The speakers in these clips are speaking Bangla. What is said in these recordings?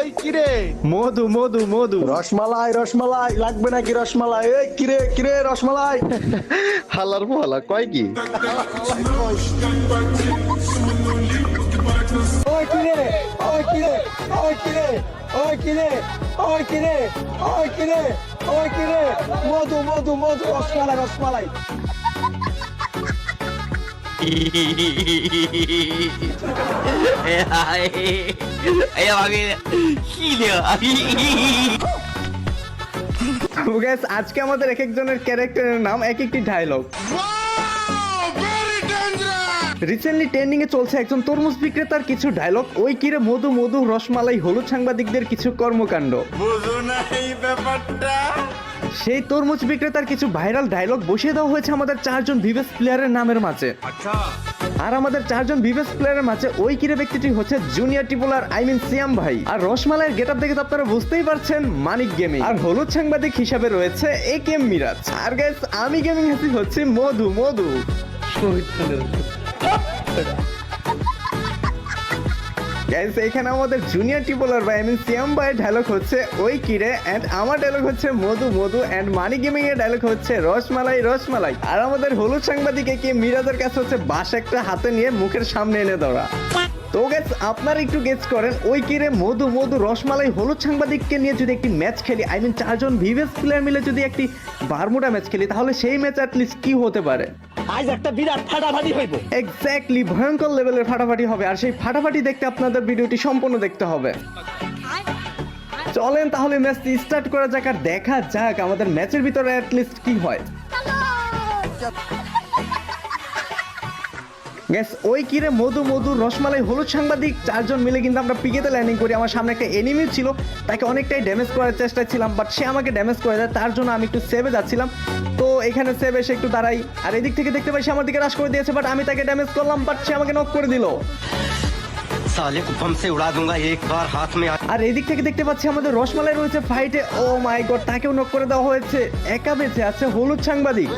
ওই কিরে মধু মধু মধু রসমালাই রসমালাই লাগবে নাকি রসমালাই? এই কিরে কিরে রসমালাই। হালার বলা কয় কি? ওই কিরে ওই কিরে ওই কিরে ওই কিরে ওই কিরে ওই কিরে ওই কিরে মধু মধু মধু রসমালাই রসমালাই। গাইস আজকে আমাদের এক একজনের ক্যারেক্টারের নাম এক একটি ডায়লগ। রিসেন্টলি ট্রেন্ডিং এ চলছে একজন তরমুজ বিক্রেতার কিছু ডায়লগ, ওই কিরে মধু মধু রসমালাই, হলুদ সাংবাদিকদের কিছু কর্মকাণ্ড। বুঝো না এই ব্যাপারটা? সেই তরমুজ বিক্রেতার কিছু ভাইরাল ডায়লগ বসিয়ে দেওয়া হয়েছে আমাদের 4 জন ভিভেস প্লেয়ারের নামের মাঝে। আর আমাদের 4 জন ভিভেস প্লেয়ারের মাঝে ওই কিরে ব্যক্তিটি হচ্ছে জুনিয়র টিপুলার সিয়াম ভাই। আর রসমালাইয়ের গেটআপ দেখে তো আপনারা বুঝতেই পারছেন মানিক গেমিং। আর হলুদ সাংবাদিক হিসাবে রয়েছে একেএম মিরাজ। আর গাইস আমি গেমিং হাসি হচ্ছে মধু মধু। গাইস এখানে আমাদের জুনিয়র টিপুলার ভাই সিয়াম ভাইয়ের ডায়লগ হচ্ছে ওই কিরে, এন্ড আমার ডায়লগ হচ্ছে মধু মধু, এন্ড মানি গেমিং এর ডায়লগ হচ্ছে রসমালাই রসমালাই। আর আমাদের হলুদ সাংবাদিক কে মিরাজের কাছে হচ্ছে বাঁশ একটা হাতে নিয়ে মুখের সামনে এনে ধরা। তো গাইস আপনারা একটু গেস করেন ওই কিরে মধু মধু রসমালাই হলুদ সাংবাদিককে নিয়ে যদি একটি ম্যাচ খেলি, 4 জন ভিভেস প্লেয়ার মিলে যদি একটি বারমুডা ম্যাচ খেলি, তাহলে সেই ম্যাচ অ্যাটলিস্ট কি হতে পারে? আজ একটা বিরাট ফাটাফাটি হইব। এক্স্যাক্টলি ভয়ঙ্কর লেভেলের ফাটাফাটি হবে। আর সেই ফাটাফাটি দেখতে আপনাদের ভিডিওটি সম্পূর্ণ দেখতে হবে। চলেন তাহলে ম্যাচটি স্টার্ট করা যাক আর দেখা যাক আমাদের ম্যাচের ভিতরে অ্যাটলিস্ট কি হয়। গ্যাস ওই কিরে মধু মধু রসমালাই হলুদ সাংবাদিক 4 জন মিলে কিন্তু আমরা পিকেতে ল্যান্ডিং করি। আমার সামনে একটা এনিমি ছিল, তাকে অনেকটাই ড্যামেজ করার চেষ্টা ছিলাম, বাট সে আমাকে ড্যামেজ করে দেয়। তার জন্য আমি একটু সেভে যাচ্ছিলাম, তো এখানে সেভ এসে একটু দাঁড়াই। আর এদিক থেকে দেখতে পাই সে আমার দিকে রাশ করে দিয়েছে, বাট আমি তাকে ড্যামেজ করলাম, বাট সে আমাকে নক করে দিল। साले को बम से उड़ा दूंगा एक बार हाथ में। আর এদিক থেকে দেখতে পাচ্ছি আমাদের রসমালাই রয়েছে ফাইটে। ও মাই গড, তাকেও নক করে দেওয়া হয়েছে। একা বেঁচে আছে হলুদ সাংবাদিক।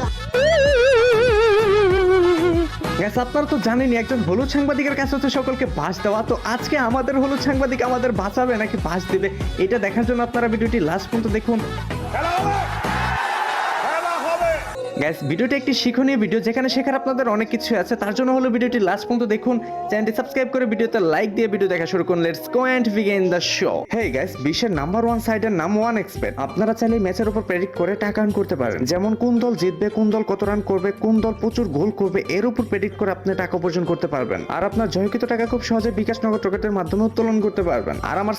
গ্যাস আপনারা তো জানেনই একজন হলুদ সাংবাদিকের কাছে হচ্ছে সকলকে বাঁশ দেওয়া। তো আজকে আমাদের হলুদ সাংবাদিক আমাদের বাঁচাবে নাকি বাঁশ দিবে, এটা দেখার জন্য আপনারা ভিডিওটি লাস্ট পর্যন্ত দেখুন। গ্যাস ভিডিওটি একটি শিক্ষণীয় ভিডিও, যেখানে শেখার আপনাদের অনেক কিছু আছে। তার জন্য হলো ভিডিওটি লাস্ট পর্যন্ত দেখুন, চ্যানেলটি সাবস্ক্রাইব করে ভিডিওতে লাইক দিয়ে ভিডিও দেখা শুরু করুন। Let's go and begin the show. Hey guys, বিশ্বের নাম্বার 1 সাইটের নাম 1xBet। আপনারা চাইলে ম্যাচের উপর প্রেডিক্ট করে টাকা আর্ন করতে পারেন, যেমন কোন দল জিতবে, কোন দল কত রান করবে, কোন দল প্রচুর গোল করবে, এর উপর প্রেডিক্ট করে আপনি টাকা উপার্জন করতে পারবেন। আর আপনার জয়কৃত টাকা খুব সহজে বিকাশ নগদ রকেটের মাধ্যমে উত্তোলন করতে পারবেন। আর আমার